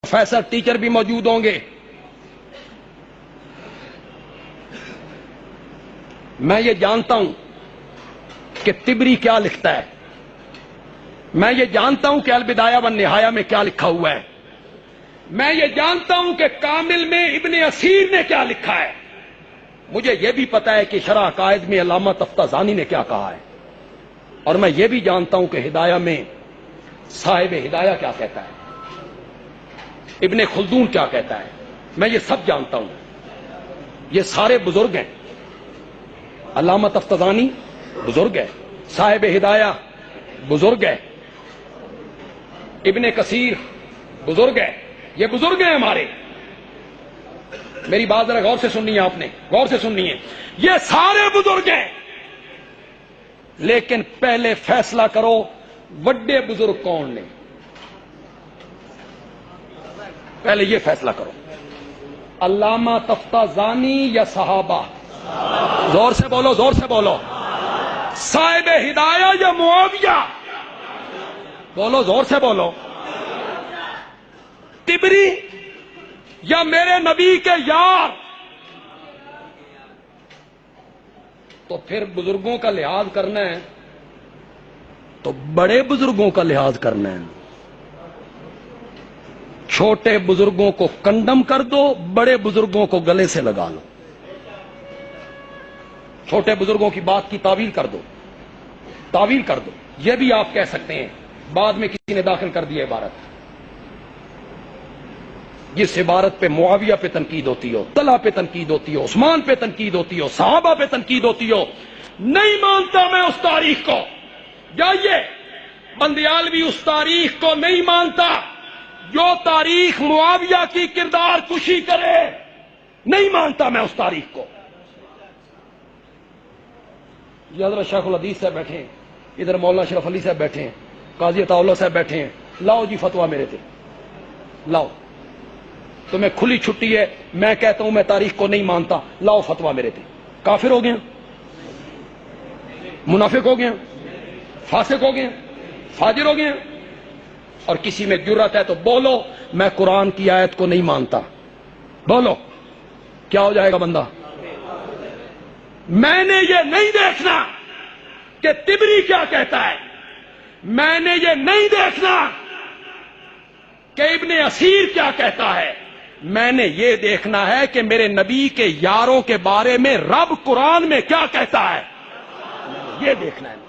Professor teacher بھی موجود ہوں گے. میں یہ جانتا ہوں کہ طبری کیا لکھتا ہے, میں یہ جانتا ہوں کہ البدایہ والنہایہ میں کیا لکھا ہوا ہے, میں یہ جانتا ہوں کہ کامل میں ابن اسیر نے کیا لکھا ہے, مجھے یہ بھی پتا ہے کہ شرح عقائد میں علامہ تفتازانی نے کیا کہا ہے, اور میں یہ بھی جانتا ہوں کہ ہدایہ میں صاحب ہدایہ کیا کہتا ہے, ابن خلدون کیا کہتا ہے, میں یہ سب جانتا ہوں. یہ سارے بزرگ ہیں. علامہ تفتازانی بزرگ ہے, صاحب ہدایہ بزرگ ہے, ابن کثیر بزرگ ہے, یہ بزرگ ہیں ہمارے. میری بات ذرا غور سے سننی ہے, آپ نے غور سے سننی ہے. یہ سارے بزرگ ہیں, لیکن پہلے فیصلہ کرو وڈے بزرگ کون نے, پہلے یہ فیصلہ کرو, علامہ تفتازانی یا صحابہ. زور سے بولو, زور سے بولو. صاحب ہدایہ یا معاویہ, بولو زور سے بولو. طبری یا میرے نبی کے یار. تو پھر بزرگوں کا لحاظ کرنا ہے تو بڑے بزرگوں کا لحاظ کرنا ہے. چھوٹے بزرگوں کو کنڈم کر دو, بڑے بزرگوں کو گلے سے لگا لو. چھوٹے بزرگوں کی بات کی تعویل کر دو, تعویل کر دو. یہ بھی آپ کہہ سکتے ہیں, بعد میں کسی نے داخل کر دیا عبارت, جس عبارت پہ معاویہ پہ تنقید ہوتی ہو, طلحہ پہ تنقید ہوتی ہو, عثمان پہ تنقید ہوتی ہو, صحابہ پہ تنقید ہوتی ہو. نہیں مانتا میں اس تاریخ کو. جائیے, بندیالوی اس تاریخ کو نہیں مانتا جو تاریخ معاویہ کی کردار کشی کرے. نہیں مانتا میں اس تاریخ کو. یہ حضرت شیخ الحدیث صاحب بیٹھے ہیں, ادھر مولانا اشرف علی صاحب بیٹھے ہیں, قاضی عطا اللہ صاحب بیٹھے ہیں. لاؤ جی فتویٰ میرے تھے, لاؤ. تمہیں کھلی چھٹی ہے, میں کہتا ہوں میں تاریخ کو نہیں مانتا, لاؤ فتویٰ میرے تھے. کافر ہو گئے, منافق ہو گئے, فاسق ہو گئے, فاجر ہو گئے. اور کسی میں جرأت ہے تو بولو میں قرآن کی آیت کو نہیں مانتا. بولو, کیا ہو جائے گا بندہ؟ میں نے یہ نہیں دیکھنا کہ طبری کیا کہتا ہے, میں نے یہ نہیں دیکھنا کہ ابن اسیر کیا کہتا ہے, میں نے یہ دیکھنا ہے کہ میرے نبی کے یاروں کے بارے میں رب قرآن میں کیا کہتا ہے. یہ دیکھنا ہے.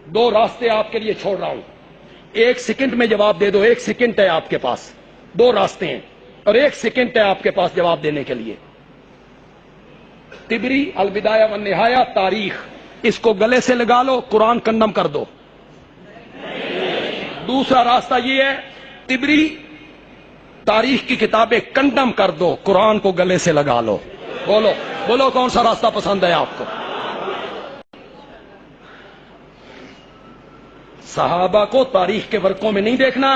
دو راستے آپ کے لیے چھوڑ رہا ہوں, 1 سیکنڈ میں جواب دے دو. 1 سیکنڈ ہے آپ کے پاس, 2 راستے ہیں اور 1 سیکنڈ ہے آپ کے پاس جواب دینے کے لیے. طبری البدایہ والنہایہ تاریخ, اس کو گلے سے لگا لو, قرآن کنڈم کر دو. دوسرا راستہ یہ ہے, طبری تاریخ کی کتابیں کنڈم کر دو, قرآن کو گلے سے لگا لو. بولو, بولو کون سا راستہ پسند ہے آپ کو؟ صحابہ کو تاریخ کے ورقوں میں نہیں دیکھنا,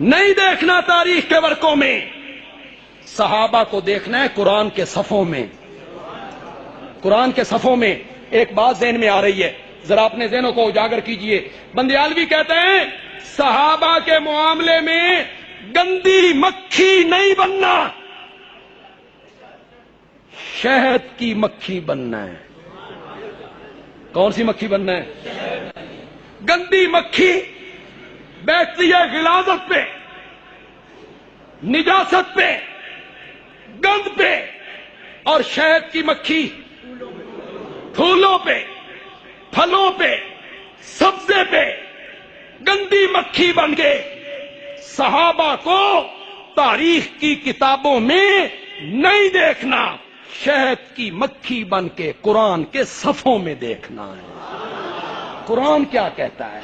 نہیں دیکھنا تاریخ کے ورقوں میں. صحابہ کو دیکھنا ہے قرآن کے صفوں میں, قرآن کے صفوں میں. ایک بات ذہن میں آ رہی ہے, ذرا اپنے ذہنوں کو اجاگر کیجئے. بندیالوی کہتے ہیں صحابہ کے معاملے میں گندی مکھی نہیں بننا, شہد کی مکھی بننا ہے. کون سی مکھی بننا ہے؟ گندی مکھی بیٹھتی ہے غلاظت پہ, نجاست پہ, گند پہ, اور شہد کی مکھی پھولوں پہ, پھلوں پہ, سبزے پہ. گندی مکھی بن گئے. صحابہ کو تاریخ کی کتابوں میں نہیں دیکھنا, شہد کی مکھی بن کے قرآن کے صفوں میں دیکھنا ہے. قرآن کیا کہتا ہے؟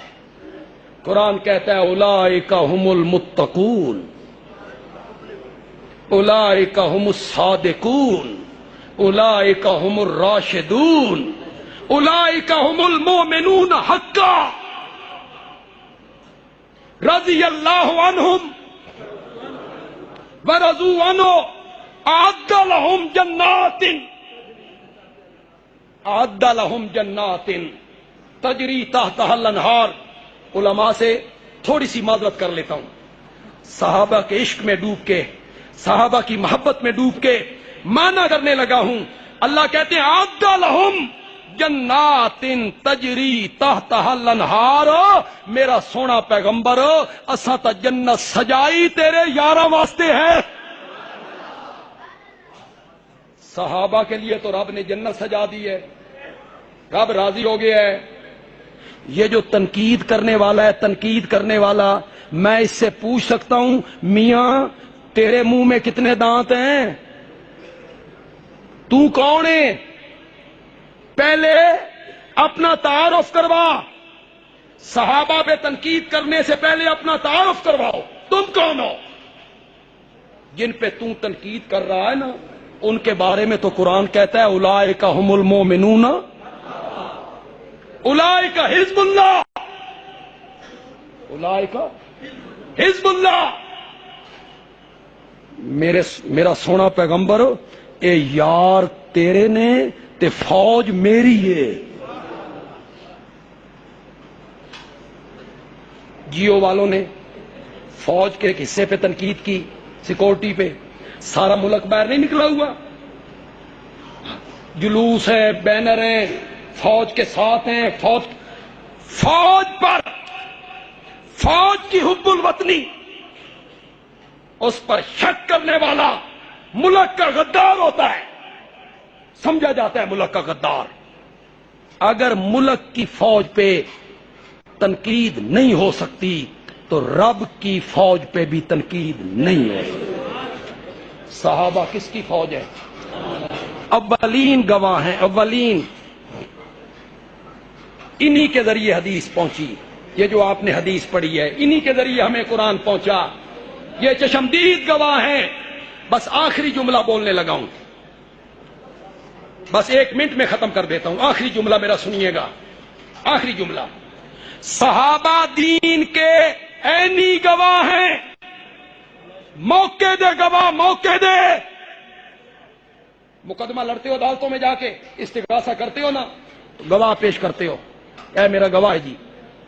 قرآن کہتا ہے اولئک ھم المتقون, اولئک ھم الصادقون, اولئک ھم الراشدون, اولئک ھم المؤمنون حقا, رضی اللہ عنہم ورضوا عنہ, اعد لهم جنات, اعد لهم جنات تجری تحتها الانہار. علماء سے تھوڑی سی معذرت کر لیتا ہوں. صحابہ کے عشق میں ڈوب کے، صحابہ کی محبت میں ڈوب کے مانا کرنے لگا ہوں. اللہ کہتے ہیں اعد لہم جنات تجری تحتها الانہار. میرا سونا پیغمبر اساں تا جنت سجائی تیرے یاراں واسطے ہے. صحابہ کے لیے تو رب نے جنت سجا دی ہے، رب راضی ہو گیا ہے. یہ جو تنقید کرنے والا ہے، تنقید کرنے والا، میں اس سے پوچھ سکتا ہوں میاں تیرے منہ میں کتنے دانت ہیں؟ تو کون ہے؟ پہلے اپنا تعارف کروا. صحابہ پہ تنقید کرنے سے پہلے اپنا تعارف کرواؤ. تم کون ہو؟ جن پہ تم تنقید کر رہا ہے نا، ان کے بارے میں تو قرآن کہتا ہے اولئک ھم المؤمنون اولئک حزب اللہ، اولئک حزب اللہ. میرا سونا پیغمبر اے یار تیرے نے تے فوج میری ہے. جیو والوں نے فوج کے ایک حصے پہ تنقید کی، سیکورٹی پہ. سارا ملک باہر نہیں نکلا ہوا، جلوس ہے، بینر ہیں، فوج کے ساتھ ہیں. فوج پر، فوج کی حب الوطنی، اس پر شک کرنے والا ملک کا غدار ہوتا ہے، سمجھا جاتا ہے ملک کا غدار. اگر ملک کی فوج پہ تنقید نہیں ہو سکتی تو رب کی فوج پہ بھی تنقید نہیں ہو سکتی. صحابہ کس کی فوج ہے؟ اولین گواہ ہیں، اولین. انہی کے ذریعے حدیث پہنچی. یہ جو آپ نے حدیث پڑھی ہے انہی کے ذریعے ہمیں قرآن پہنچا. یہ چشمدید گواہ ہیں. بس آخری جملہ بولنے لگا ہوں، بس 1 منٹ میں ختم کر دیتا ہوں. آخری جملہ میرا سنیے گا، آخری جملہ. صحابہ دین کے عینی گواہ ہیں. موقع دے گواہ، موقع دے. مقدمہ لڑتے ہو عدالتوں میں جا کے، استغاثہ کرتے ہو نا، تو گواہ پیش کرتے ہو. اے میرا گواہ ہے جی.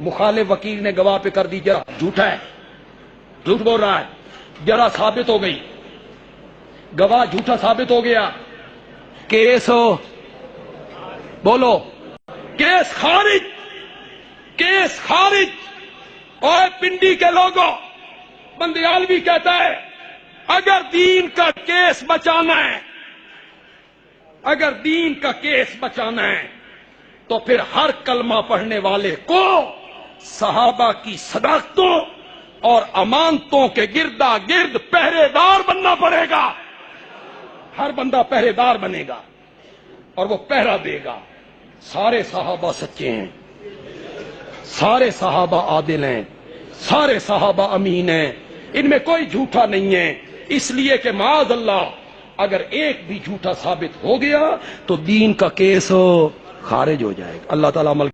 مخالف وکیل نے گواہ پہ کر دی جرا جھوٹا ہے، جھوٹ بول رہا ہے. جرا ثابت ہو گئی، گواہ جھوٹا ثابت ہو گیا، کیس ہو، بولو کیس خارج، کیس خارج. اور پنڈی کے لوگوں، بندیالوی کہتا ہے اگر دین کا کیس بچانا ہے، اگر دین کا کیس بچانا ہے تو پھر ہر کلمہ پڑھنے والے کو صحابہ کی صداقتوں اور امانتوں کے گردا گرد پہرے دار بننا پڑے گا. ہر بندہ پہرے دار بنے گا اور وہ پہرا دے گا. سارے صحابہ سچے ہیں، سارے صحابہ عادل ہیں، سارے صحابہ امین ہیں، ان میں کوئی جھوٹا نہیں ہے. اس لیے کہ معاذ اللہ اگر ایک بھی جھوٹا ثابت ہو گیا تو دین کا کیس خارج ہو جائے گا. اللہ تعالیٰ عمل